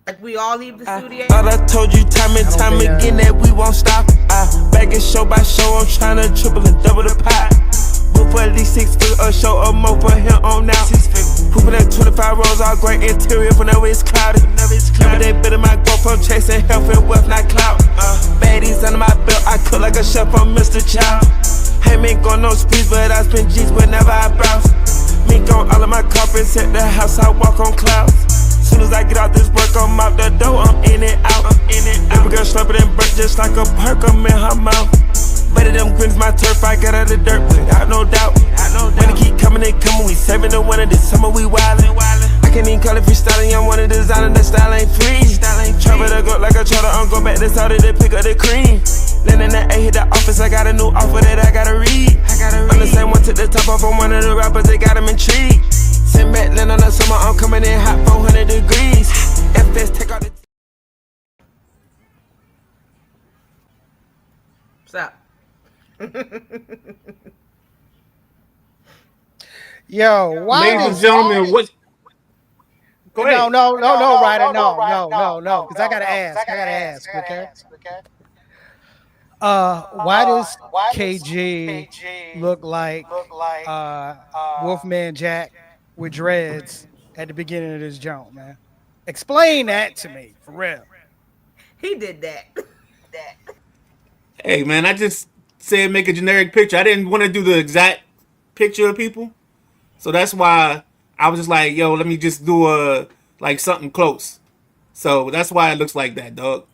Like we all leave the studio. Thought I told you time and time again that we won't stop. Back it show by show, I'm tryna triple and double the pot. Book for at least 6 figures, a show or more for him on now. Pooping at 25 rows, all great interior whenever it's cloudy. Never they bit of my growth from chasing health and wealth, not clout. Baddies under my belt, I cook like a chef from Mr. Chow. Ain't been going no sprees, but I spend G's whenever I browse. Mink on all of my carpets, at the house, I walk on clouds. Soon as I get out this work, I'm out the door, I'm in it out. Every girl slurping and burnt just like a perk, I'm in her mouth. Better them grins, my turf, I got out of the dirt, without no doubt. When they keep coming, they coming, we saving the winter, this summer we wildin'. I can't even call it freestyling, I'm one of the designer, the style ain't free. Travel to go like a trotter, I'm go back to Saudi to pick up the cream. Then in the A, hit the office, I got a new offer that I gotta read. I'm the same one, took the top off on one of the rappers, they got him intrigued. Send back, land on the summer, I'm coming in hot, 400 degrees. FS, take out the... What's up? Yo, why Ladies and gentlemen, what? Go ahead. No, Ryder, no, because I gotta ask, okay? Why does KG look like Wolfman Jack with dreads at the beginning of this joint, man? Explain that to me, for real. He did that. Hey, man, I just said make a generic picture. I didn't want to do the exact picture of people, so that's why I was just like, yo, let me just do like something close. So that's why it looks like that, dog.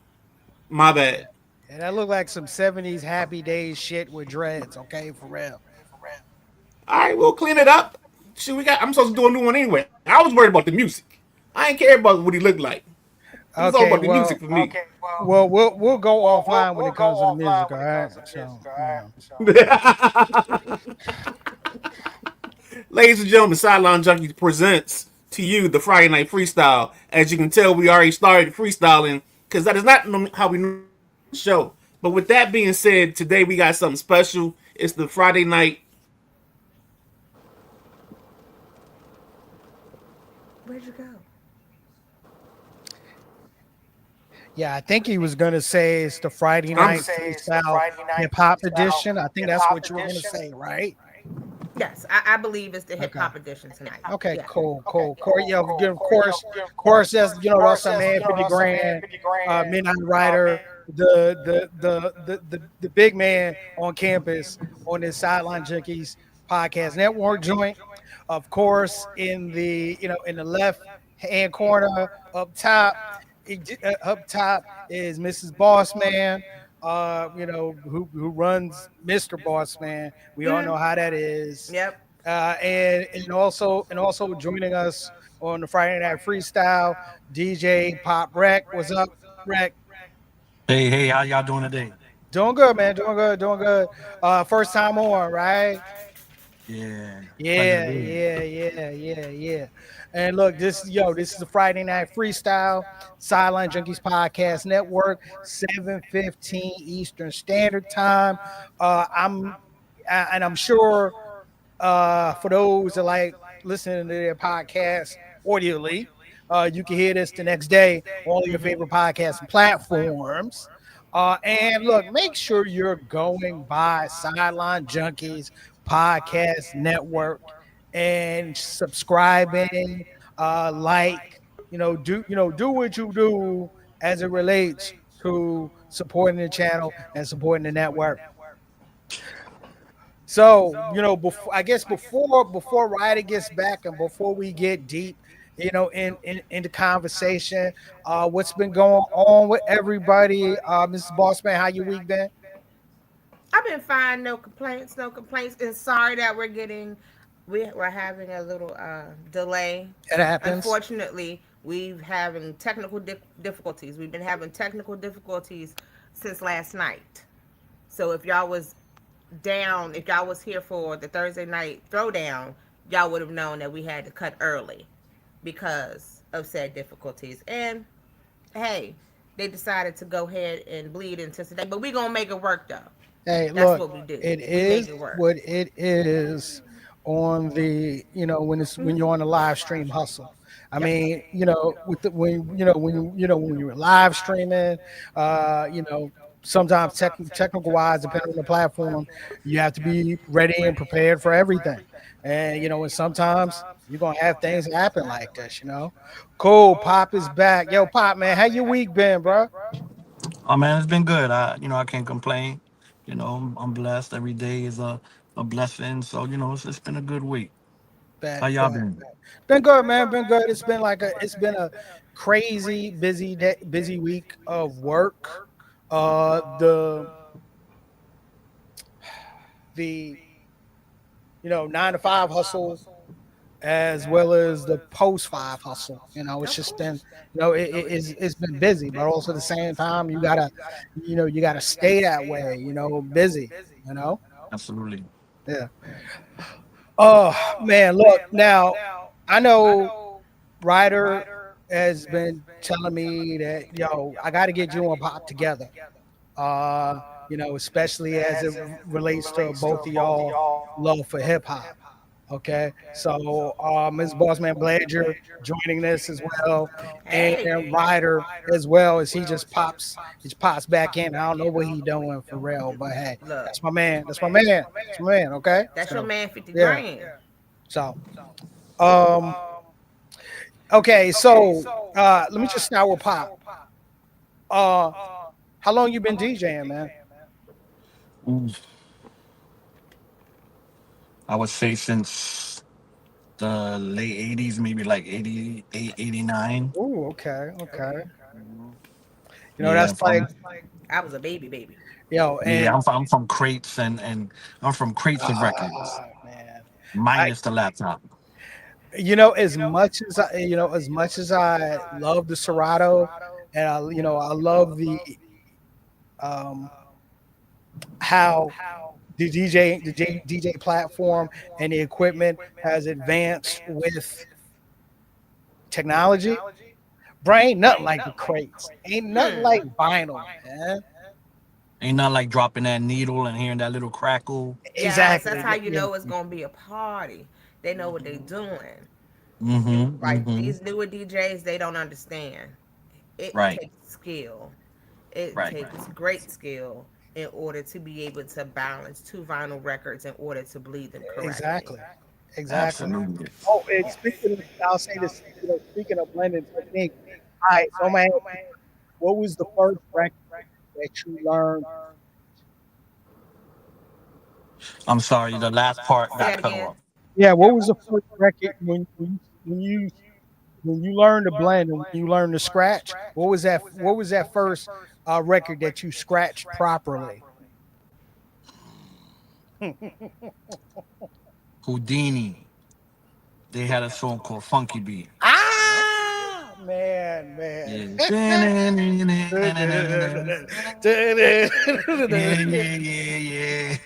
My bad. And that look like some 70s Happy Days shit with dreads, okay, for real. All right, we'll clean it up. Shoot, I'm supposed to do a new one anyway. I was worried about the music. I ain't care about what he looked like. It was all about the music for me. Well, we'll go offline when it comes to the music, all right? Ladies and gentlemen, Sideline Junkies presents to you the Friday Night Freestyle. As you can tell, we already started freestyling because that is not how we show. But with that being said, today we got something special. It's the Friday Night. Where'd you go? Yeah, I think he was gonna say it's the Friday night freestyle hip hop edition. I think that's what you were gonna say, right? Yes, I believe it's the hip hop edition tonight. Okay, Yeah. cool. Yeah, of course, that's that's our man, 50 grand, Midnight Rider, the big man on campus on this Sideline Junkies podcast network joint. Of course, in the in the left hand corner up top is Mrs. Bossman, who runs Mr. Bossman. We all know how that is. Yep. And also joining us on the Friday Night Freestyle, DJ Pop Rec. What's up, Rec? Hey, how y'all doing today? Doing good, man. Doing good. First time on, right? Yeah. And look, this is the Friday Night Freestyle, Sideline Junkies Podcast Network, 7:15 Eastern Standard Time. I'm sure for those that like listening to their podcast audibly, you can hear this the next day on all your favorite podcast platforms. And look, make sure you're going by Sideline Junkies Podcast Network and subscribing, do what you do as it relates to supporting the channel and supporting the network. So, before Ryder gets back and before we get deep, in the conversation, what's been going on with everybody? Mrs. Bossman, how your week been? I've been fine. No complaints. And sorry that we're having a little delay. It happens. Unfortunately, we've having technical difficulties. We've been having technical difficulties since last night. So if y'all was here for the Thursday night throwdown, y'all would have known that we had to cut early because of said difficulties. And hey, they decided to go ahead and bleed into today, but we gonna make it work though. Hey, that's look, what we do. It is what it is on the when you're on the live stream hustle. I Yep. mean, with the, when you're live streaming, sometimes technical wise, depending on the platform, you have to be ready and prepared for everything. And and sometimes you're gonna have things happen like this. Cool, Pop is back. Yo, Pop, man, how your week been, bro? Oh man, it's been good. I can't complain. I'm blessed. Every day is a blessing. So it's been a good week. How Bet, y'all bet. been? Been good, man. Been good. It's been a crazy busy day, busy week of work. The 9 to 5 hustle as well as the post five hustle. It's Oh, just cool. been it's been busy, but also at the same time you gotta stay that way. Busy. You know. Absolutely. Yeah. Oh man, look now. I know Ryder has been telling me that I got to get you and Pop together. Especially as it relates to both of y'all love for hip hop. Okay, so Ms. Bossman, glad you're joining this as well, and Hey, Ryder as well as he just pops back in. I don't know what he doing for real, but hey, look, that's my man. That's my man. That's my man. Okay, that's your so man 50 yeah, grand. so um, okay, so let me just start with Pop. Uh, how long you been DJing, man? Ooh, I would say since the late '80s, maybe like '88, '89. Oh, okay, okay. Yeah, That's like, I was a baby, baby. yeah. and I'm from crates and I'm from crates of records, man, I, minus the laptop. as much as I love the Serato, and I love the um how the DJ platform and the equipment has advanced with technology. Bro, ain't nothing like the crates. Ain't nothing Hmm. like vinyl, man. Ain't nothing like dropping that needle and hearing that little crackle. Yes, that's Exactly. how you Yeah. know it's gonna be a party. They know what they doing. Mm-hmm. Like Mm-hmm. these newer DJs, they don't understand. It Right. takes skill. It Right. takes great skill in order to be able to balance two vinyl records in order to bleed them correctly. Exactly. Exactly. Absolutely. Oh, and I'll say this, speaking of blending technique. All right, so man, what was the first record that you learned? I'm sorry, the last part Say got that cut again. off. Yeah, what was the first record when you learned to blend and when you learned to scratch? What was that first record that you scratched properly? Houdini. They had a song called Funky Beat. Okay. Man, man. Yeah. Yeah, yeah, yeah, yeah.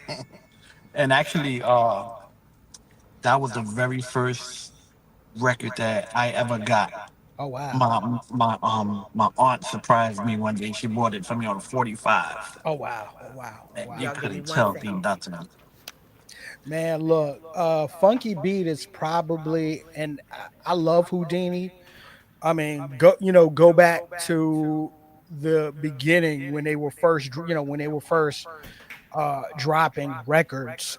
And actually, that was the very first record that I ever got. Oh wow. My aunt surprised me one day. She bought it for me on a 45. Oh wow. Oh wow. Oh And you wow. Y'all give me couldn't one tell me second. nothing. Man, look, Funky Beat is probably, and I love Houdini. I mean, go back to the beginning when they were first dropping records.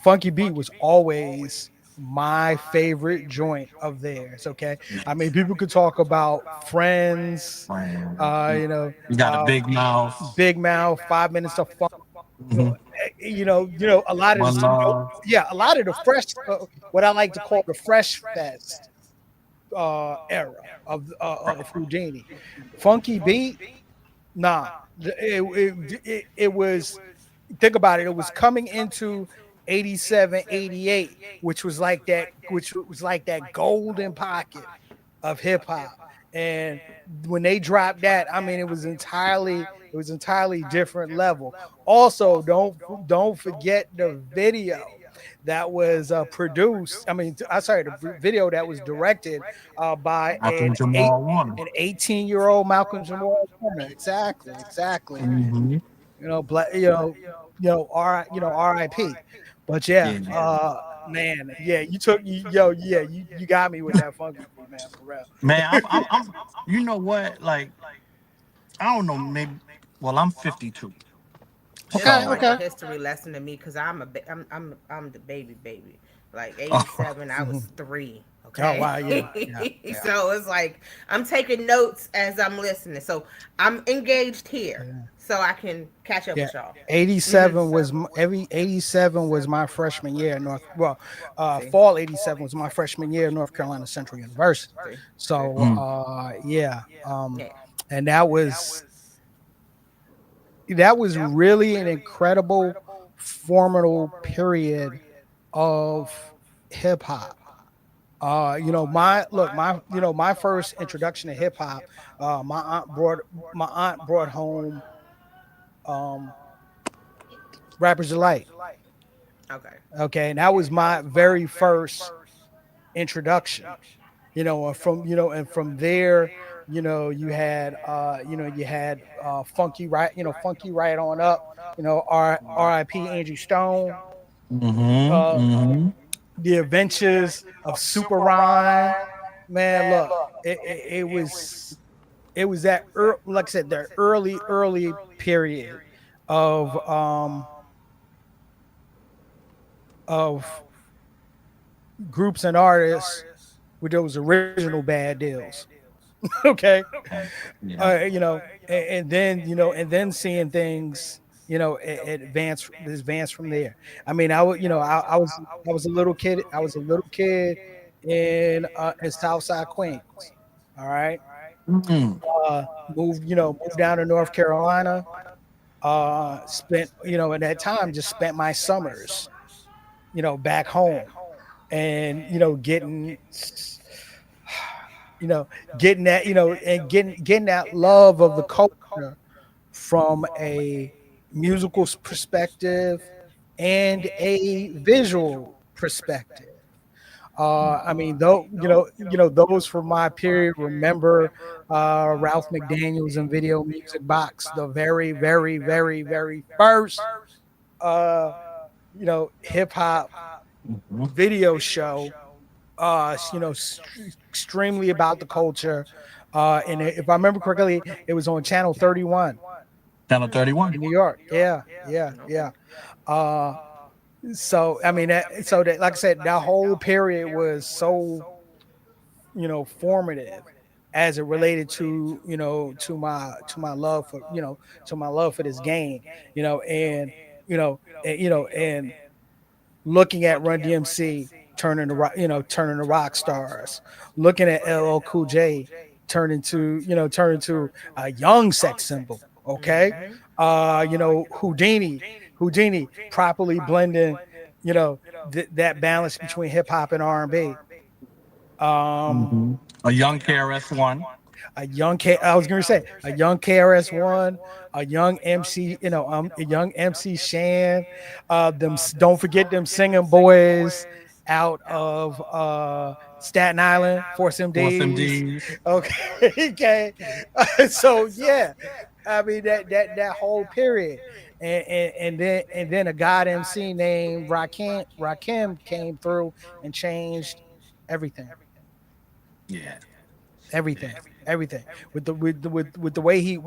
Funky Beat was always my favorite joint of theirs. Okay, I mean, people could talk about Friends, Man, you know, you got a uh, big mouth. Big Mouth, 5 Minutes of Fun. You know, Mhm. a lot of One love. yeah, a lot of the fresh, what I like to call the Fresh Fest era of Houdini. Funky Beat, nah, it was. Think about it. It was coming into 87, 88, which was like that golden pocket of hip hop. And when they dropped that, I mean, it was entirely different level. Also, don't forget the video that was produced. I mean, I sorry, the video that was directed by Malcolm Jamal Warner. an 18-year-old Malcolm Jamal Warner. Exactly, exactly. Black, R.I.P. But yeah, Yeah. man, yeah, you took yo, yeah, you got me with that funky beat, man, for real. Man, I'm you know what? Like, I don't know, maybe well, I'm 52. This Okay, is So like a okay. history lesson to me because I'm the baby. Like oh, '87, I Mhm. was 3. Oh Okay, wow, yeah, yeah, yeah, so it's like I'm taking notes as I'm listening. So I'm engaged here, yeah. so I can catch up Yeah. with y'all. Hmm 87 was every 87 was my freshman year at See, fall 87 was my freshman year at North Carolina Central University. see, So mm, yeah, yeah. and that was really an incredible formidable period of hip hop. My first introduction to hip hop, my aunt brought home um Rappers Delight. Okay. Okay, and that was my very first introduction. And from there, Funky right on up. R.I.P. Angie Stone. mm-hmm, Uh, mm-hmm. the Adventures of Super Rhyme. Man, look, it was that like I said, the early period of of groups and artists with those original bad deals. Okay, Yeah. and then seeing things, advance from there. I mean, I was a little kid. I was a little kid in Southside Queens. All right, Mm, moved down to North Carolina. Spent at that time just spent my summers back home, and you know, getting that, and getting that love of the culture from a musical perspective and a visual perspective. I mean, though, those from my period remember Ralph McDaniels and Video Music Box, the very, very, very, very first, uh, hip hop mhm. video show, extremely about the culture. And if I remember correctly, it was on Channel 31 Channel 31. in New York. Yeah, yeah, Okay. yeah. Uh, so I mean, like I said, that whole period was so formative as it related to my love for this game, and looking at Run DMC turning to rock stars, looking at LL Cool J turn into a young sex symbol. Okay, Hmm Houdini properly blending, that balance between hip hop and R&B. Um, Mm-hmm. A young KRS-One. I was going to say a young KRS-One, a young MC, a young MC Shan. Don't forget them singing boys out of Staten Island, Force Force MDs. MDs. Okay, okay. So yeah, I mean that whole period, and then a god MC named Rakim came through and changed everything, Yeah. everything, everything with the way he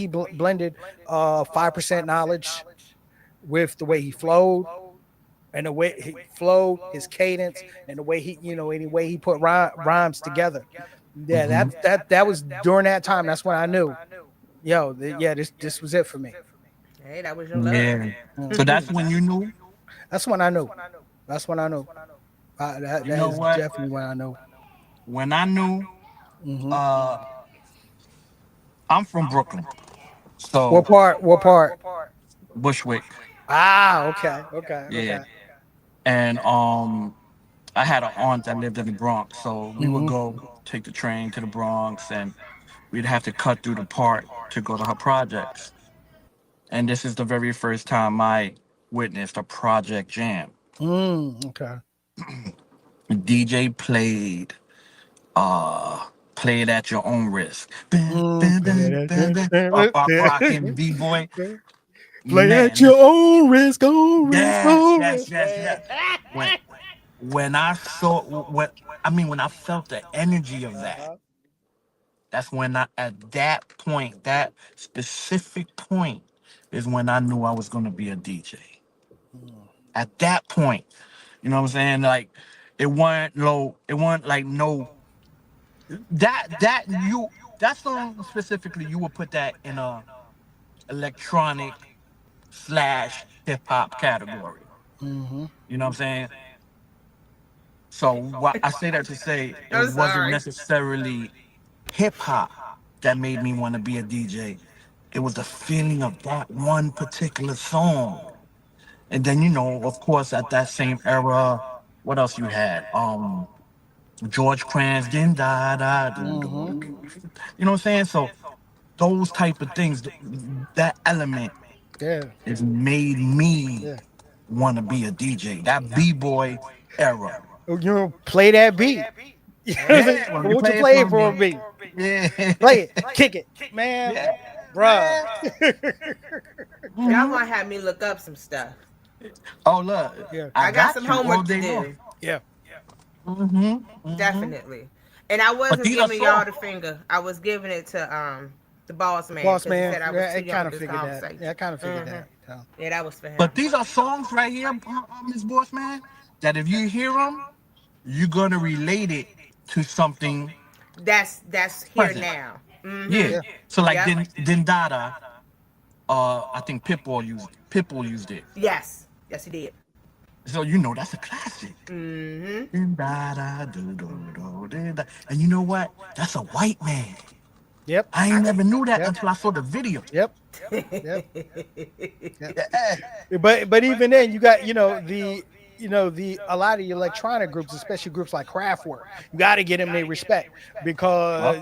blended 5% knowledge with the way he flowed, and the way he flowed, his cadence, and the way any way he put rhymes together. Yeah, Mm-hmm. that was during that time. That's when I knew, yeah, this was it for me. Hey, that was your love. Yeah. So that's Mhm. when you knew. That's when I knew. That's when I knew. That You that know is what? definitely when I knew. When I knew, Hmm uh, I'm from Brooklyn, What so part? What part? Bushwick. Okay, okay, Yeah. okay. And I had an aunt that lived in the Bronx, so we would Hmm go take the train to the Bronx, and we'd have to cut through the park to go to her projects. And this is the very first time I witnessed a project jam. Okay. The DJ played at your own risk. Bam, bam, bam, bam, bam. Bop, rockin' B-boy. Play at Man, your own risk, own risk, yes, own yes, risk. yes, yes. When when I saw what I mean, when I felt the energy of that, Uh-huh. that's when I at that point, that specific point, is when I knew I was gonna be a DJ. Mm. At that point, you know what I'm saying? Like it wasn't like no that song specifically, you would put that in a electronic slash hip hop category. Mm-hmm. You know what I'm saying? So what I say that to say, it I'm wasn't sorry. necessarily hip hop that made me want to be a DJ. It was the feeling of that one particular song. And then, of course, at that same era, what else you had? George Cranston, da da do Mm-hmm. do. You know what I'm saying? So those type of things, that element Yeah. has made me Yeah. want to be a DJ. That b-boy era. Play that beat. Yeah, well, you Won't you play it play for it for me. me? Yeah. Play it. Kick it. Man, Yeah, bruh. man. Y'all Mhm. gonna have me look up some stuff. Oh, look, Yeah. I I got some got you all homework to day long. do. Yeah. Hmm. Hmm. Definitely. And I But wasn't these are giving y'all songs. the finger. I was giving it to the boss man Boss because he man. said I was Yeah, too I young kind for of this figured that. Yeah, I conversation. kind of figured Hmm. that. Yeah. Yeah, that was for him. But these are songs right here, Miss Boss Man, that if you hear them, you're gonna relate it to something That's here present. now. Mm-hmm. Yeah. Yeah. So like Yep. then Dada, I think Pitbull used it. Yes. Yes, he did. So that's a classic. Mm-hmm. Din da do do do din da. And you know what? That's a white man. Yep. I ain't never knew that Yep. until I saw the video. Yep. Yep. Yep. Yeah. But even then, you got the a lot of the electronic groups, especially groups like Kraftwerk, you got to get them their respect Well, because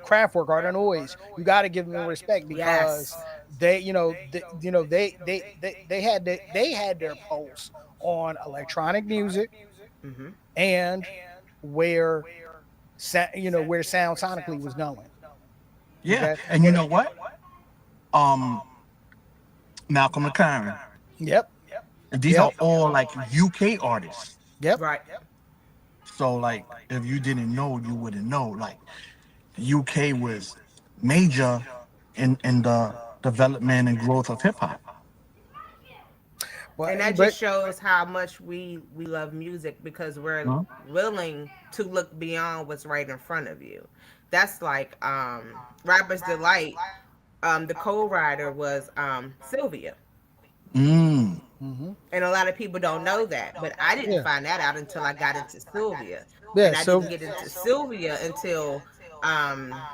Kraftwerk are the noise. You got to give them respect because Yes. they had their pulse on electronic music Mm-hmm. and where where sound sonically was going. yeah. Okay. And you know what? Um, Malcolm McLaren. Yep. And these Yep. are all like UK artists. Yep. Right. So like, if you didn't know, you wouldn't know. Like, the UK was major in the development and growth of hip hop. And that But just shows how much we love music because we're Huh? willing to look beyond what's right in front of you. That's like Rapper's Delight. The co-writer was Sylvia. Mm. hmm And a lot of people don't know that, but I didn't yeah, find that out until I got into Sylvia. yeah. And I So didn't get into Sylvia until um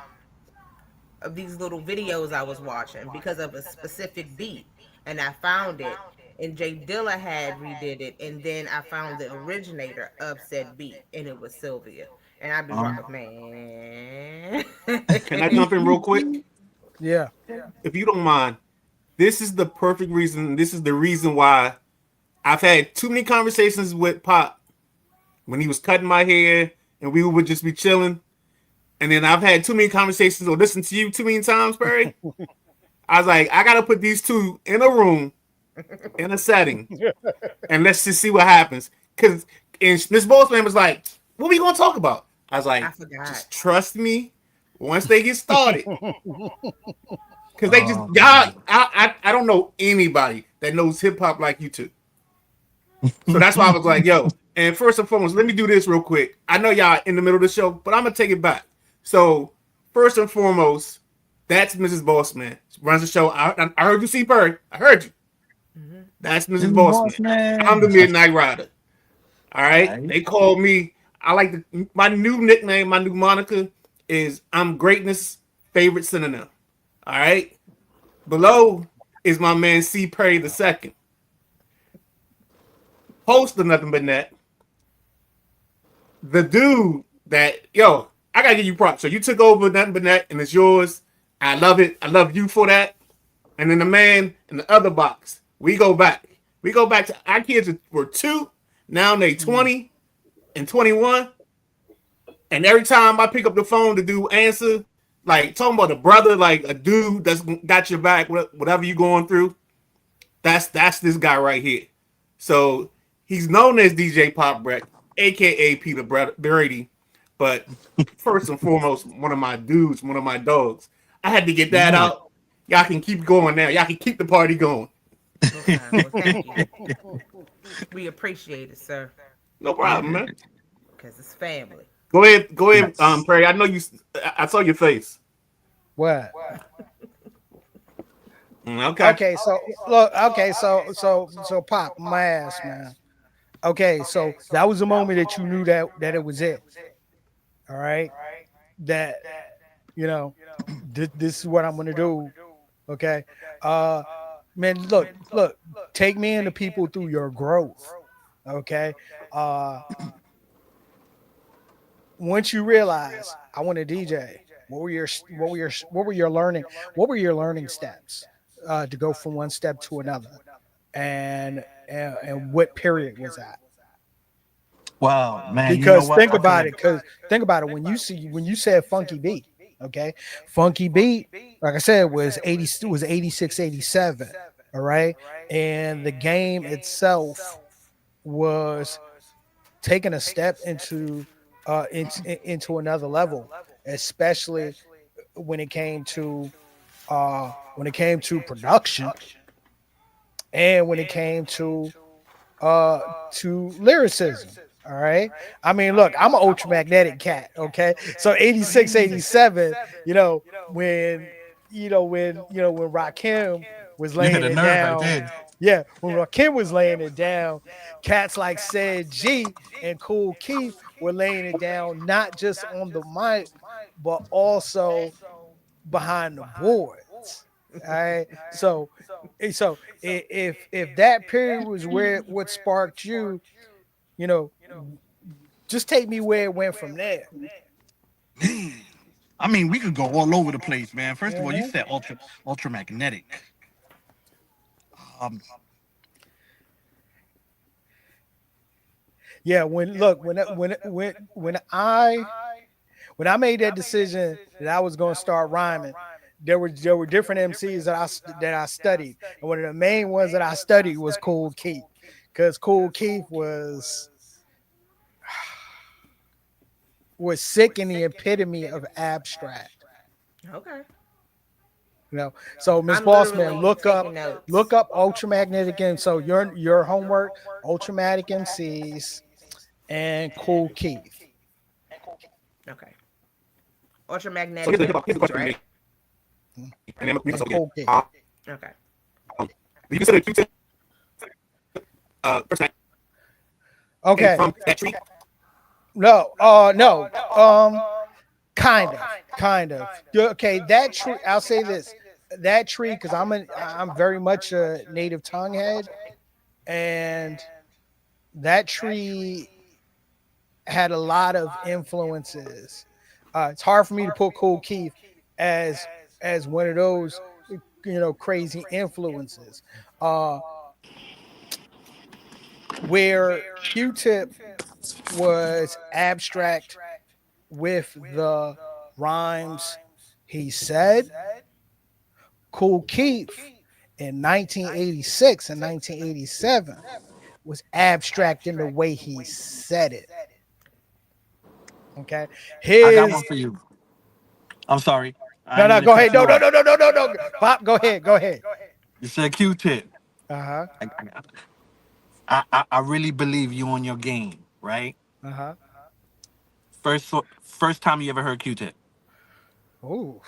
of these little videos I was watching because of a specific beat. And I found it. And Jay Dilla had redid it. And then I found the originator of said beat. And it was Sylvia. And I'd be Um. rocking, man. Can I jump in real quick? yeah, If you don't mind, this is the perfect reason. This is the reason why I've had too many conversations with Pop when he was cutting my hair and we would just be chilling. And then I've had too many conversations or listened to you too many times, Barry. I was like, I gotta put these two in a room, in a setting, and let's just see what happens. Cause and Miss Bossman was like, "What we gonna talk about?" I was I like, forgot. "Just trust me. Once they get started, cause they just Oh y'all. man. I don't know anybody that knows hip hop like you two. So that's why I was like, yo. And first and foremost, let me do this real quick. I know y'all in the middle of the show, but I'm gonna take it back. So first and foremost, that's Mrs. Bossman. She runs the show. I heard you, see Bird. I heard you. Hmm. That's This Mrs. is Bossman. boss I'm the man. Midnight Rider. All right. Right. They call me. I like my new nickname. My new moniker is I'm greatness favorite synonym. All right. Below is my man C. Perry the second, host of Nothing But Net. The dude that I gotta give you props. So you took over Nothing But Net and it's yours. I love it. I love you for that. And then the man in the other box. We go back. We go back to our kids were 2. Now they Mm. 20 and 21. And every time I pick up the phone to do answer, like talking about a brother, like a dude that's got your back, whatever you going through. That's this guy right here. So He's known as DJ Pop Brett, aka Peter Brady, but first and foremost, one of my dudes, one of my dogs. I had to get You that know it. out. Y'all can keep going now. Y'all can keep the party going. Okay. Well, thank you. We appreciate it, sir, No problem, Yeah. man. because it's family. Go ahead, Yes. Perry. I know you. I saw your face. What? Okay. Okay, so look, okay, so pop my ass, man. Okay, so that was the moment that you knew that it was it. All right, that you know, this is what I'm gonna do. Okay, uh, man, look, take me and the people through your growth. Okay, uh, once you realize I want to DJ, what were your learning steps to go from one step to another, and what period was that? Wow, man, you know Because what? Okay. think about it when you said funky beat, okay, funky beat, like I said, was 86, 87, all right, and the game itself was taking a step into another level, especially when it came to production and when it came uh to lyricism. All right. I mean, look, I'm an ultramagnetic cat. Okay. So 86, 87, you know, when Rakim was You hit laying a it nerve right down. there. Yeah, when Rakim was laying it down, cats like Said G and Cool Keith were laying it down, not just on the mic, but also behind the boards. All right. If that period was where what sparked you, you know, just take me where it went from there. Man, I mean, we could go all over the place, man. First of all, you Mhm. said ultra magnetic. Um, Yeah, when look when I made that decision that I was going to start rhyming, there were different MCs that I studied, and one of the main ones that I studied was Cool Keith, because Cool Keith was sick in the epitome of abstract. Okay. You know, so Miss I'm Bossman, literally taking notes. look up ultramagnetic M. So your homework, ultramatic MCs and Cool Keith. Okay. So Ultramagnetic here's the MCs, question for right? me, and then we can And so get. Cool Keith. Okay. Do you consider Q-Tip person came Okay. from that tree? No, no. Kind of. Yeah, okay, that tree. I'll say this: that tree, because I'm very much a native tongue head, and that tree had a lot of influences. It's hard for me to put Cool Keith as one of those crazy influences. Uh, where Q-Tip was abstract with the rhymes he said, Cool Keith in 1986 and 1987 was abstract in the way he said it. Okay. I got His one for you. I'm sorry. I No, didn't no, mean to go cut ahead. you No, no, off. no, no, no, no, no. Pop, go ahead. Go ahead. You said Q-tip. Uh-huh. I really believe you on your game, right? Uh-huh. First time you ever heard Q-tip. Ooh.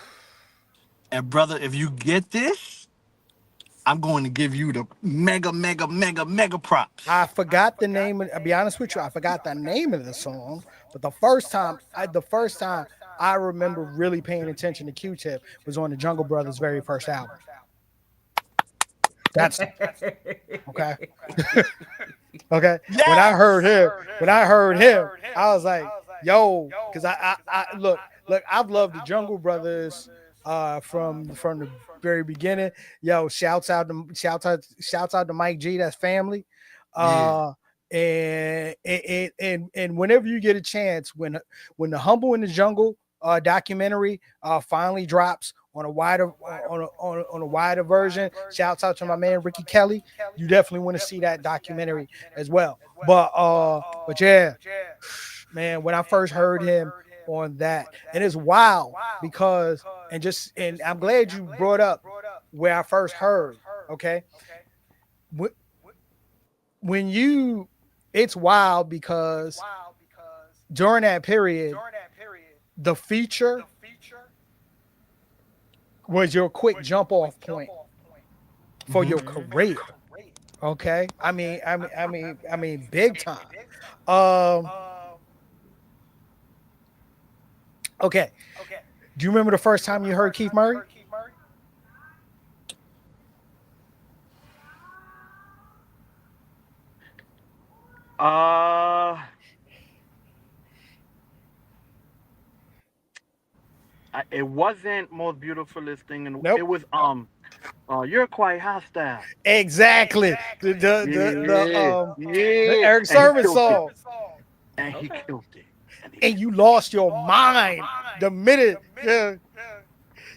And brother, if you get this, I'm going to give you the mega I props. forgot the name of, I'll be honest with you, I forgot the name of the song, but the first time I remember really paying attention to Q-Tip was on the Jungle Brothers' very first album. That song. Okay. Okay. Yes. When I heard him, I was like, yo, because look, I've loved the Jungle Brothers from the very beginning. Yo, shouts out to Mike G, that's family. Yeah. Uh and whenever you get a chance, when the Humble in the Jungle documentary finally drops on a wider on a wider version. Shouts out to my man Ricky Kelly. You definitely want to see that documentary as well. But yeah, man, when I first heard him on that, and it's wild because and I'm glad you brought up where I first heard. Okay, Wh- when you, it's wild because during that period, the feature was your quick jump off point for your career. Okay, I mean, big time. Um, okay. Do you remember the first time you heard Keith Murray? Uh, it wasn't most beautifulest thing, and it Nope. was you're quite hostile. Exactly. Yeah, The yeah, Eric and he Sermon killed it, song. and he killed it, and he And you killed lost your mind the minute,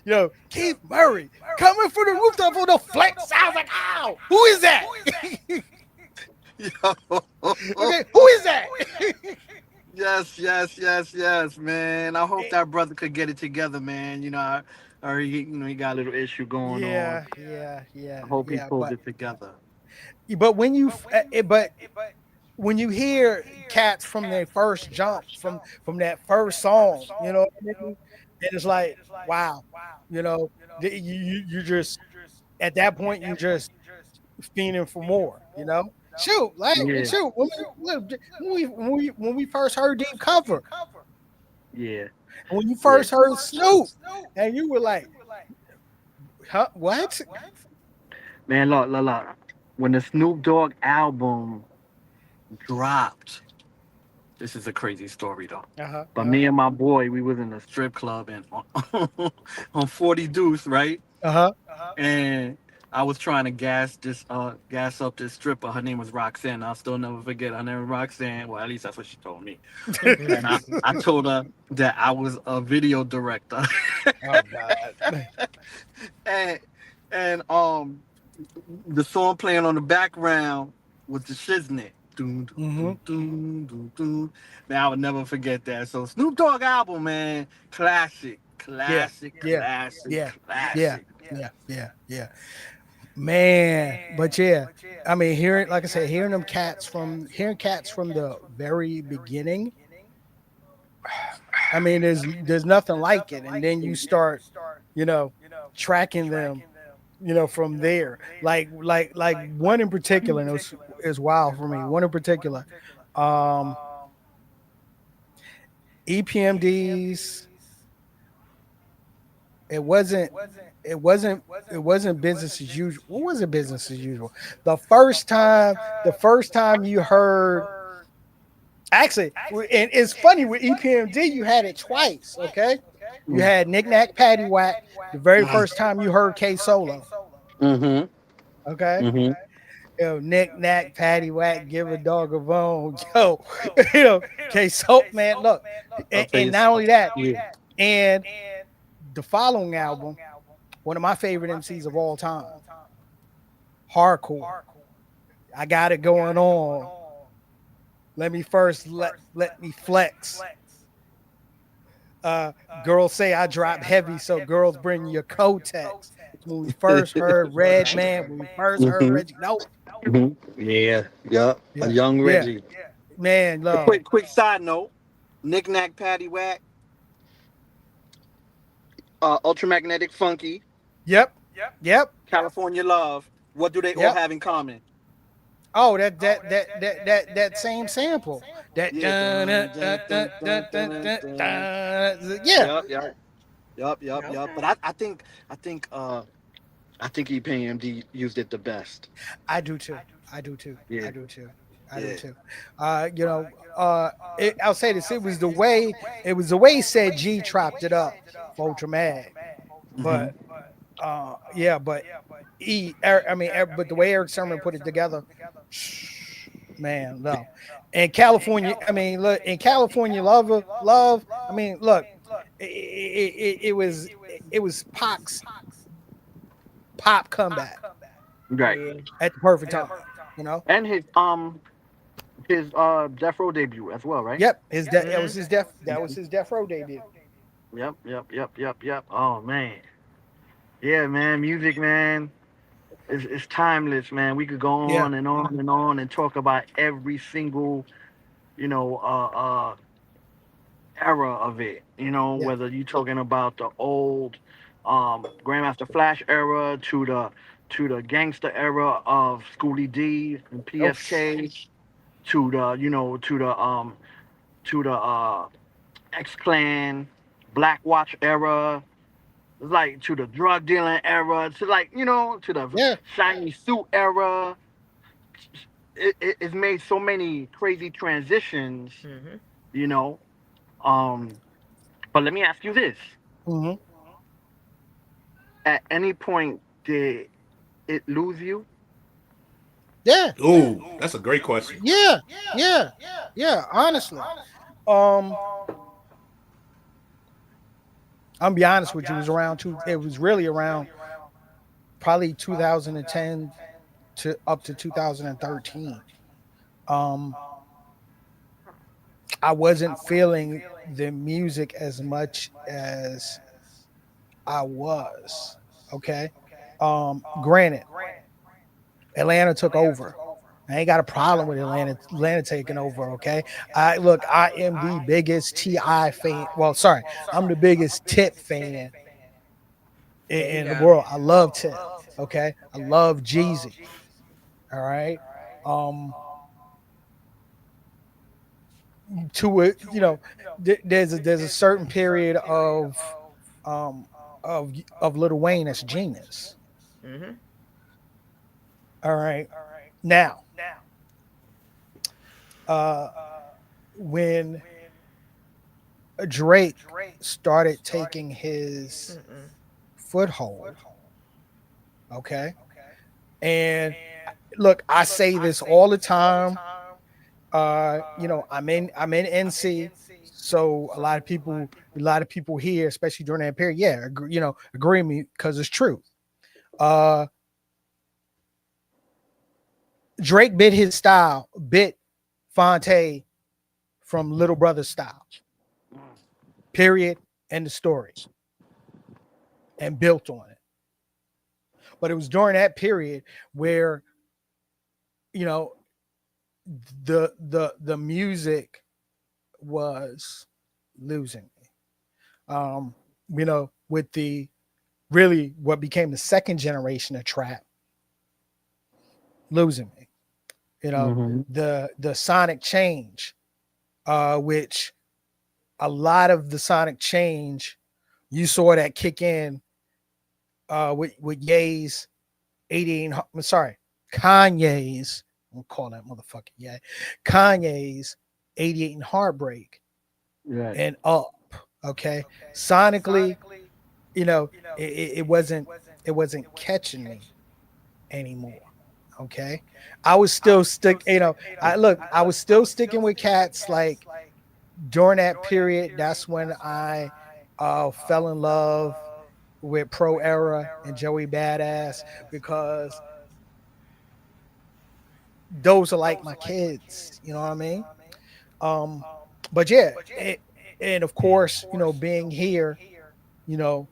yeah, Keith Murray coming from the rooftop on the flex. I was like, ow, who is that? it. Okay, who is that? Yes, yes, yes, yes, man. I hope that brother could get it together, man. Or he got a little issue going on. Yeah, yeah, I yeah, hope he yeah. pulls it together. But when you hear cats from their first jump from that first song, you know what I mean? And it's like, wow, you know, you just at that point you just fiending for more, you know. Shoot, like Yeah, shoot, when we first heard Deep Cover, yeah, and when you yeah. first heard Snoop, and you were like, huh, what? Man, look. When the Snoop Dogg album dropped, this is a crazy story though. Uh huh. But me and my boy, we was in a strip club and on 40 Deuce, right? Uh huh. And I was trying to gas up this stripper. Her name was Roxanne. I'll still never forget her name was Roxanne. Well, at least that's what she told me. And I told her that I was a video director. Oh God. and and the song playing on the background was the Shiznit. Doom, doom, Mm-hmm. doom, doom, doom, doom. Man, I would never forget that. So Snoop Dogg album, man, classic, Yeah. classic, Yeah. classic, Yeah. Yeah. classic. Yeah. Man, but yeah, I mean, hearing, like I said, hearing cats from the very beginning. I mean, there's nothing like it, and then you start, you know, tracking them, from there. Like one in particular, and it is wild for me. One in particular, um, EPMD's. It wasn't. It wasn't. It wasn't business as usual. What was it business as usual? The first time. The first time you heard. Actually, and it's funny with EPMD, you had it twice. Okay, you had Knick Knack Patty Whack the very first time you heard K Solo. Mm-hmm. Okay, Mm-hmm. Knick Knack Patty Whack, give a dog a bone. Yo, K Solo, man, look, I'll tell and you. not only that, Yeah. and the following album, one of my favorite MCs of all time, Hardcore. I got it going on. Let me first let me flex. Girls say I drop heavy, so girls bring your Kotex. When we first heard Red Man, when we first heard Mm-hmm. Reggie, nope, Mm-hmm. Yeah. Yup. A yeah, young yeah, Reggie. man, A no, quick side note. Knick Knack Patty Whack. Ultramagnetic Funky. yep, yep, California Love. What do they all yep. have in common? Oh, that same sample, that Yeah. dun, Dun, dun, dun, dun, dun, dun, dun, dun, dun, dun, dun, dun. dun. Yeah, Yup, yup. Yup, yup, yup. But I think EPMD used it the best. I do too. I do too. Yeah. I do too. I do Yeah. too. I'll say this. It was the way he said G chopped it up for Ultra Mag. Mm-hmm. But yeah, but but the way Eric Sermon put it together, man, no. And California, I mean, look, in California love. I mean, look, it was Pac's pop comeback Right. Yeah. at the perfect time. You know. And his Death Row debut as well, right? Yep, that was Mhm. his death row debut. Yep. Oh man. Yeah, man. Music, man. It's timeless, man. We could go Yeah, on and on and on and talk about every single, you know, era of it. You know, yeah. whether you're talking about the old Grandmaster Flash era to the gangster era of Schoolie D and Oh, PSK to the to the X Clan Black Watch era, like to the drug dealing era, to like to the yeah. shiny suit era. It's made so many crazy transitions, Mhm. you know. Um, but let me ask you this: Hmm. at any point did it lose you? Yeah, Ooh, that's a great question. yeah, yeah, yeah. Honestly, um, I'm gonna be honest with you. It was around two. It was really around probably 2010 to up to 2013. Um, I wasn't feeling the music as much as I was. Okay. Granted, Atlanta took over. I ain't got a problem with Atlanta taking over. Okay. I am the biggest Ti fan. Well, sorry, I'm the biggest Tip fan There you in the go. world. I love Tip. Okay. I love Jeezy. All right. Um, to it, there's a certain period um of Lil Wayne that's genius. Mhm. All right. Now, uh when Drake started taking his Mm-mm. foothold, okay? And look, I say this all the time. I'm in NC, so a lot of people here, especially during that period, yeah, agree with me because it's true. Uh Drake bit Fonte from Little Brother style. Period. End of story. And built on it. But it was during that period where, you know, the music was losing me. With the really what became the second generation of trap losing me. You know, Mm-hmm. the sonic change, which a lot of the sonic change you saw that kick in with Ye's 88. I'm sorry, Kanye's. I'm gonna call that motherfucker. Yeah, Kanye's 88 and Heartbreak Right. and Up. Okay, sonically, it wasn't catching me anymore. Okay, I was still stick. I was still sticking with cats like during that period. That's when I fell in love with Pro Era and Joey Badass because those are like my kids. You know what I mean? Um, but yeah, and of course, being here, you know,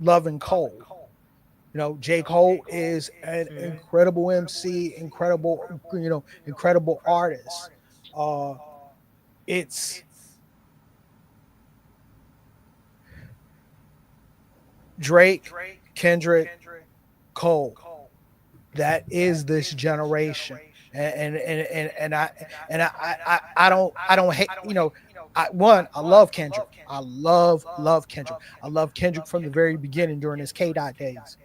loving Cole. J. Cole is an Mhm. incredible MC, incredible artist. Uh, it's Drake, Kendrick, Cole. That is this generation. And I don't hate, I love Kendrick. I love Kendrick. I love Kendrick from the very beginning during his K dot days.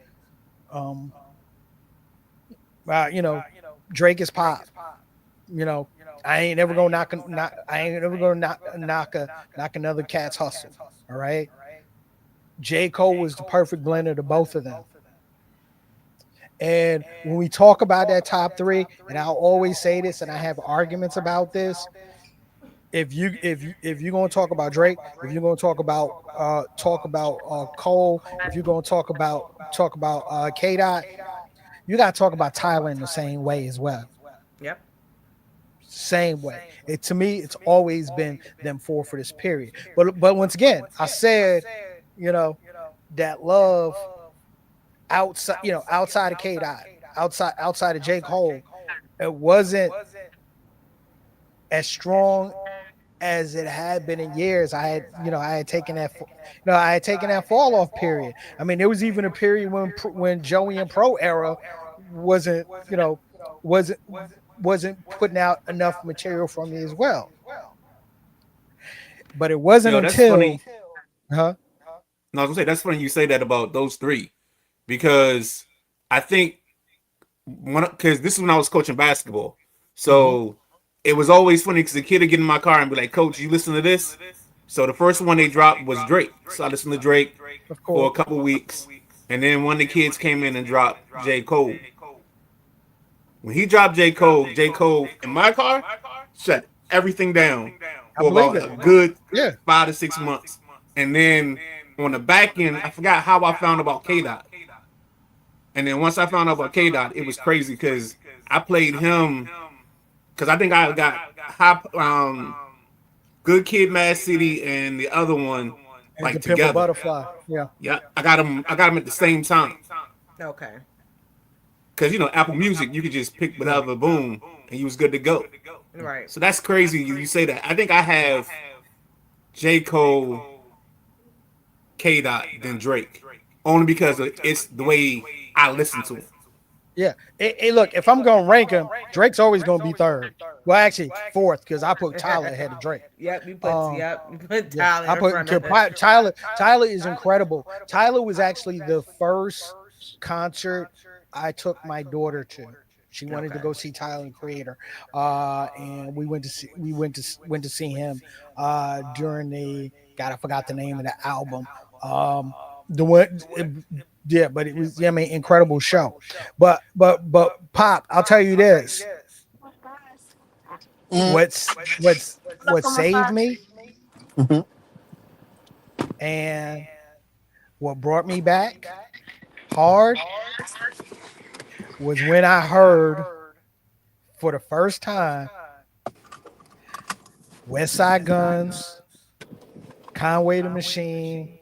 Um uh, you know, Drake is pop. You know, I ain't never gonna knock another cat's hustle. All right. J. Cole was the perfect blend of the both of them. And when we talk about that top three, and I'll always say this, and I have arguments about this, if you're gonna talk about Drake, if you're gonna talk about Cole, if you're gonna talk about K Dot, you gotta talk about Tyler in the same way as well. Yep. Same way. It to me, it's always been them four for this period. But once again, I said, you know, that love outside, outside of K Dot, outside of J. Cole, it wasn't as strong as it had been in years. I had taken I had taken that fall off period. I mean, there was even a period when Joey and Pro era wasn't, wasn't wasn't putting out enough material for me as well. But it wasn't Yo, that's until, funny. huh? No, I was gonna say that's funny you say that about those three, because I think because this is when I was coaching basketball, Mm-hmm. so it was always funny because the kid would get in my car and be like, "Coach, you listen to this?" So the first one they dropped was Drake, so I listened to Drake Of for a course. couple weeks, and then one of the kids came in and dropped J. Cole. When he dropped J. Cole in my car shut everything down I for believe about it. a good Yeah. 5 to 6 months. And then on the back end, I forgot how I found about K Dot. And then once I found out about K Dot, it was crazy because I played him because I think I got Good Kid, Mad City, and the other one And to like Pimp a together. Butterfly. Yeah. Yeah, I got them. I got them at the same time Okay. because Apple Music, you could just pick Right. whatever, boom, and you was good to go. Right. So that's crazy. You say that. I think I have J. Cole, K. Dot, then Drake, only because it's the way I listen to him. Yeah. Look, if I'm gonna rank him, Drake's always gonna be third. Well, actually fourth, because I put Tyler ahead of Drake. Yep. Um, You put Yeah, Tyler in front of it. Tyler. Tyler is incredible. Tyler was actually the first concert I took my daughter to. She wanted to Okay. go see Tyler the Creator, and we went to see him during the God. I forgot the name of the album. The one, yeah, but it was, I mean, incredible show. But Pop, I'll tell you this: what saved me and what brought me back hard was when I heard for the first time West Side Guns, Conway the Machine,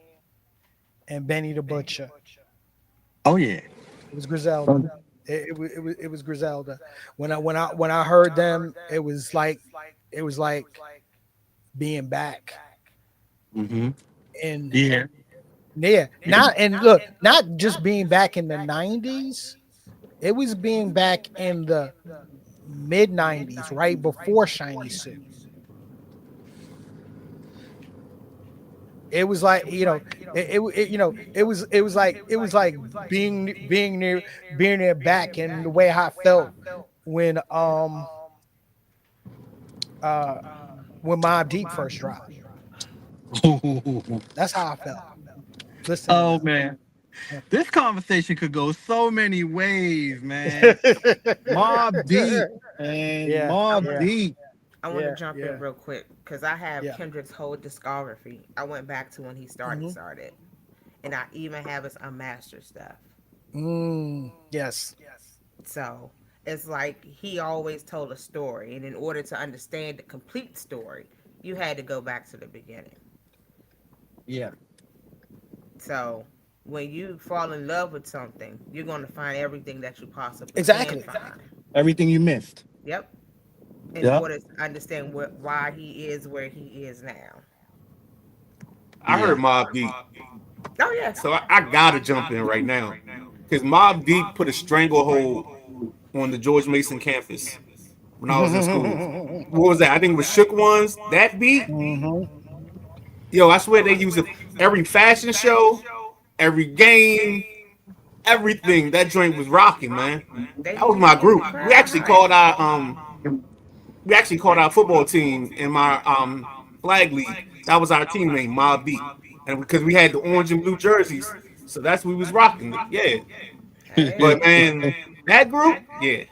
and Benny the Butcher. Oh yeah. It was Griselda. It was Griselda. When I heard them, it was like being back Mm-hmm. in Yeah. yeah. Not and look, not just being back in the 90s. It was being back in the mid 90s, right before Shiny Suit. It was like, it was like being there back, and the way I felt when uh when Mobb Deep first dropped. That's how I felt listening Oh man. to This conversation could go so many ways, man. Mob them. Deep and Yeah, I Mob want yeah, Deep. I want to yeah, jump yeah, in real quick because I have yeah. Kendrick's whole discography. I went back to when he Hmm. started, and I even have his unmastered stuff. Yes. So it's like he always told a story, and in order to understand the complete story, you had to go back to the beginning. Yeah. So when you fall in love with something, you're going to find everything that you possibly can Exactly. find. Everything you missed. Yep. In Yep. order to understand why he is where he is now. I Yeah. heard Mob Deep, Oh yeah. so I gotta jump in right now because Mob Deep put a stranglehold on the George Mason campus when I was in school. What was that? I think it was Shook Ones. That beat, Hmm. yo, I swear they use it every fashion show, every game, everything. That joint was rocking, man. They That was used my to get group. the crowd hype. We actually called our football team in my flag league. That was our team name, Mob Deep, and because we had the orange and blue jerseys, so that's what we was rocking. Yeah, Hey. but man, that group, yeah,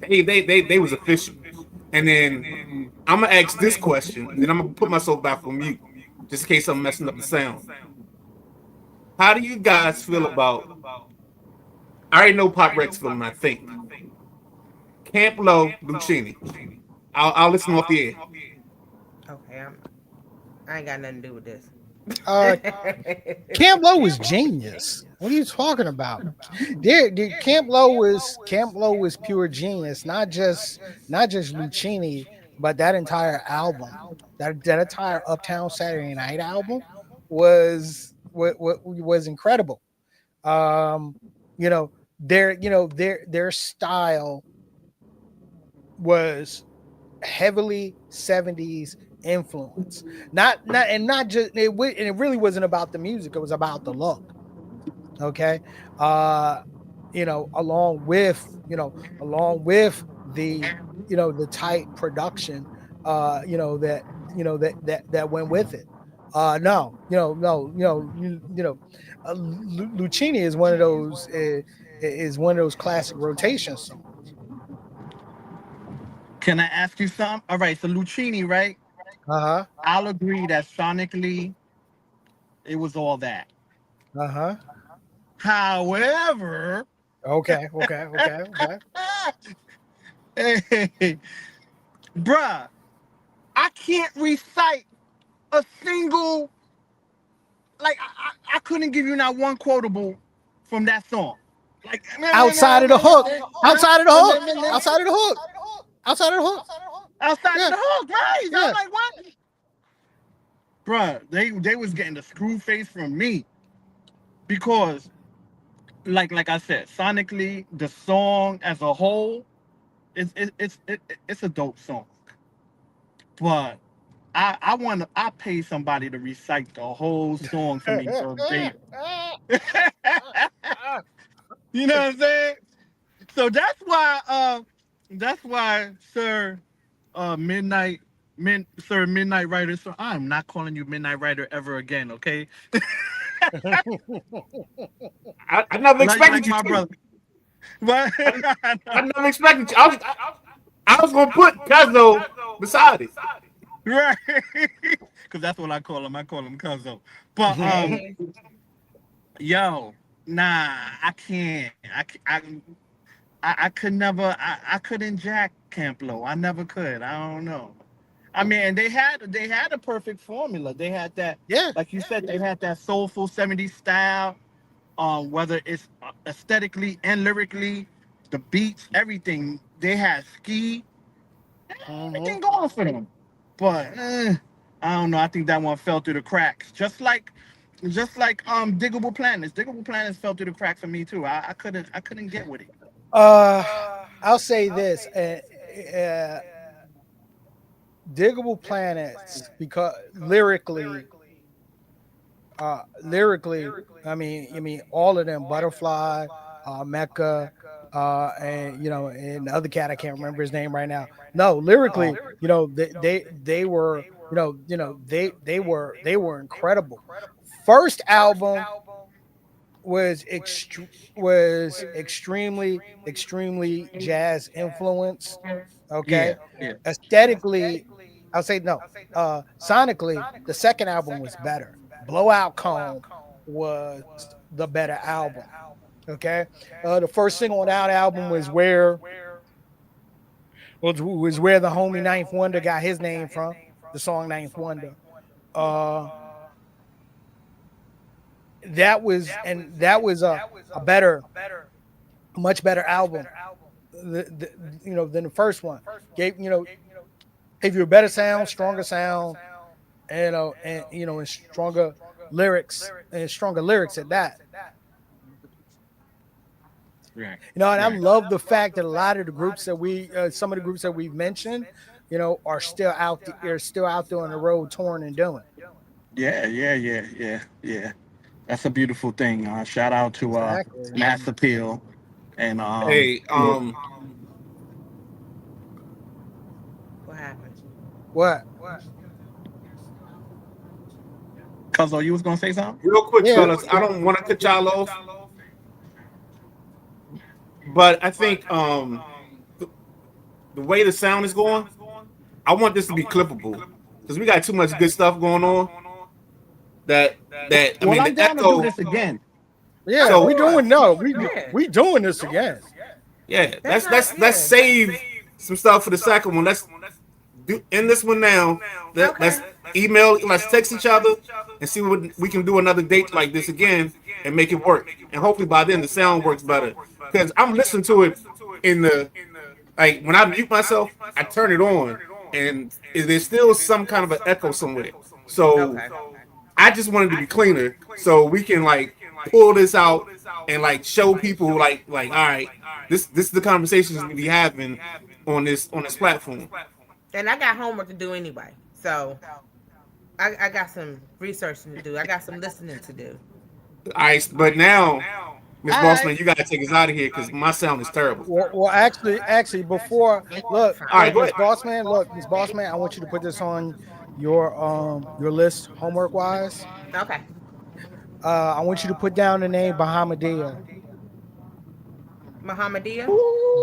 they was official. And then I'm gonna ask this question, and then I'm gonna put myself back on mute, just in case I'm messing up the sound. How do you guys feel about? I already know Pop Rex feeling. I think Camp Low, Lucini. I'll listen off the air. Okay, I ain't got nothing to do with this. Uh, Camp Low was genius. What are you talking about? Camp Low was pure genius. Not just Lucchini, but that entire album, that entire Uptown Saturday Night album was incredible. Um, their style was heavily 70s influence. Not just and it really wasn't about the music, it was about the look. Okay. Uh along with the tight production that went with it. No, Lucchini is one of those classic rotation songs. Can I ask you something? All right, so Lucchini, right? Uh-huh. I'll agree that sonically it was all that. Uh-huh. However, Okay. hey, bruh, I can't recite a single, like, I couldn't give you not one quotable from that song. Like, Outside of the hook. Outside of the hook. Outside of the hook. Outside of the hook. outside of Yeah. the hook, right? Yeah. I'm like, what? Bruh, they was getting the screw face from me because, like I said, sonically, the song as a whole, it's a dope song. But I pay somebody to recite the whole song for me verbatim. You know what I'm saying? So that's why Sir Midnight Rider. So I'm not calling you Midnight Rider ever again, okay? I never expected Like you my to. brother. But I never expected you. I was gonna put Cuzzo beside it. right. Because that's what I call him. I call him Cuzzo. But Hey, yo, nah, I can't. I could never. I couldn't jack Camp Low. I never could. I don't know. I mean, they had a perfect formula. They had that, Yeah. like you said, they had that soulful '70s style. Whether it's aesthetically and lyrically, the beats, everything. They had ski, Mhm. everything going for them. But I don't know. I think that one fell through the cracks. Just like Diggable Planets. Diggable Planets fell through the cracks for me too. I couldn't get with it. Uh, I'll say this: Diggable Planets, because lyrically, I mean, all of them, Butterfly, Mecca, and the other cat I can't remember his name right now. No, lyrically, they were incredible. First album was extremely jazz influenced. Yeah, Okay, yeah. aesthetically, I'll say no. Sonically, the second album was better. Blowout Cone was the better album. Okay, the first single on that album was where the homie Ninth Wonder got his name from. The song Ninth Wonder. Uh, that was a much better album, than the first one. Gave you a better sound, stronger sound, and stronger lyrics at that. Right, And I right. love the fact that a lot of the groups some of the groups that we've mentioned, are still out there on the road touring and doing. Yeah. That's a beautiful thing. Shout out to Exactly. Mass Appeal and Hey, what happened? What? Cuzzo, you was gonna say something? real quick, Yeah. fellas. I don't want to cut y'all off, but I think the way the sound is going, I want this to be clippable because we got too much good stuff going on. That I Well, mean I'm the down to do echo. this again. Yeah, Of we So doing course. no, Yeah. we doing this again. yeah, That's not let's yeah. save some stuff for the second one. Let's do end this one now. Okay. Let's email, let's text each other and see what we can do another date like this again and make it work. And hopefully by then the sound works better. Because I'm listening to it in the like when I mute myself, I turn it on and there's still some kind of an echo somewhere. So Okay. I just wanted to be cleaner so we can like pull this out and like show people like all right, this is the conversations we be having on this platform. And I got homework to do anyway. So I got some researching to do. I got some listening to do. All right, but now, Miss All right. Bossman, you gotta take us out of here because my sound is terrible. Well, actually, before All right, go Miss ahead. Bossman, Miss Bossman, I want you to put this on your list homework wise. Okay. I want you to put down the name Bahamadia. Muhammadia.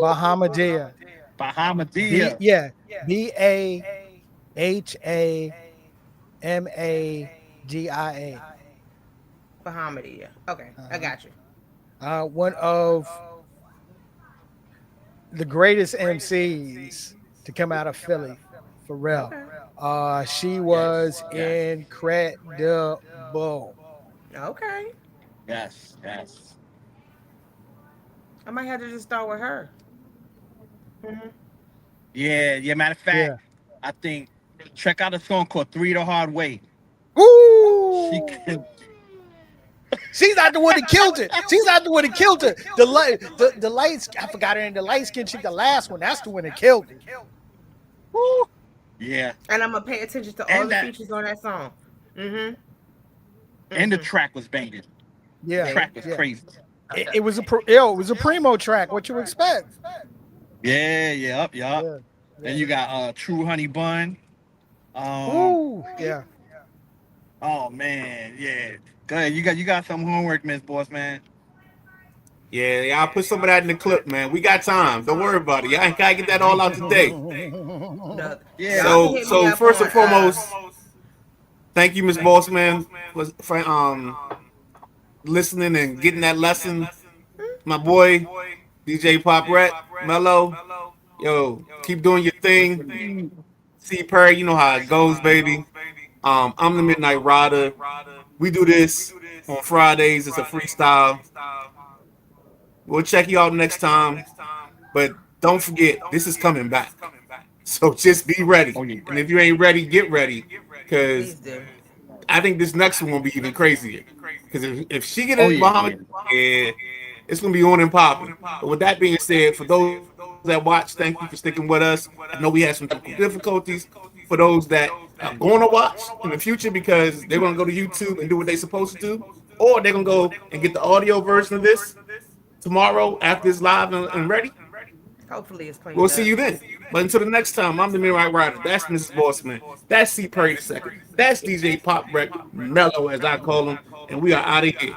Bahamadia. Bahamadia. BAHAMADIA. Muhammadia. Okay. I got you. One of the greatest MCs to come out of Philly, for real. Okay. She Yes. was Yes. incredible. Okay. Yes. Yes. I might have to just start with her. Yeah. Yeah. Matter of Yeah. fact, I think check out a song called "Three the Hard Way." She Ooh. can. She's not the one that killed it. She's not the one that killed it. The lights. I forgot her name. The light skin chick. The last one. That's the one that killed it. Woo. Yeah. And I'm gonna pay attention to all And the that. features on that song. Mm-hmm. And the track was banging. The Yeah. track was Yeah. crazy. It was it was a primo track. What you expect? Yeah. Yup. Yup. Yeah. Then you got True Honey Bun. Ooh. Yeah. Oh man. Yeah. Go ahead. You got some homework, Miss Boss Man. Yeah, y'all put some of that in the clip, man. We got time. Don't worry about it. Y'all gotta get that all out today. No, Yeah. y'all can So hit me so up first on, and foremost, thank you, Miss Bossman, for listening and getting that lesson. My boy, DJ Pop Ret, Mello. Yo, keep doing your thing. C Perry, you know how it goes, baby. I'm the Midnight Rider. We do this on Fridays. It's a freestyle. We'll check you out next time. But don't forget, this is coming back. So just be ready. Oh, yeah. And if you ain't ready, get ready. please Because do. I think this next one will be even crazier. Because if she get Oh, in yeah, behind, yeah, it's going to be on and popping. But with that being said, for those that watch, thank you for sticking with us. I know we had some technical difficulties. For those that are going to watch in the future because they're going to go to YouTube and do what they're supposed to do, or they're going to go and get the audio version of this tomorrow after it's live and ready. Hopefully it's cleaned We'll up. see you then. But until the next time, I'm the Midnight Rider. That's Mrs. Bossman. That's C. Perry II. That's DJ Pop Wreck Mello, as I call him. And we are out of here.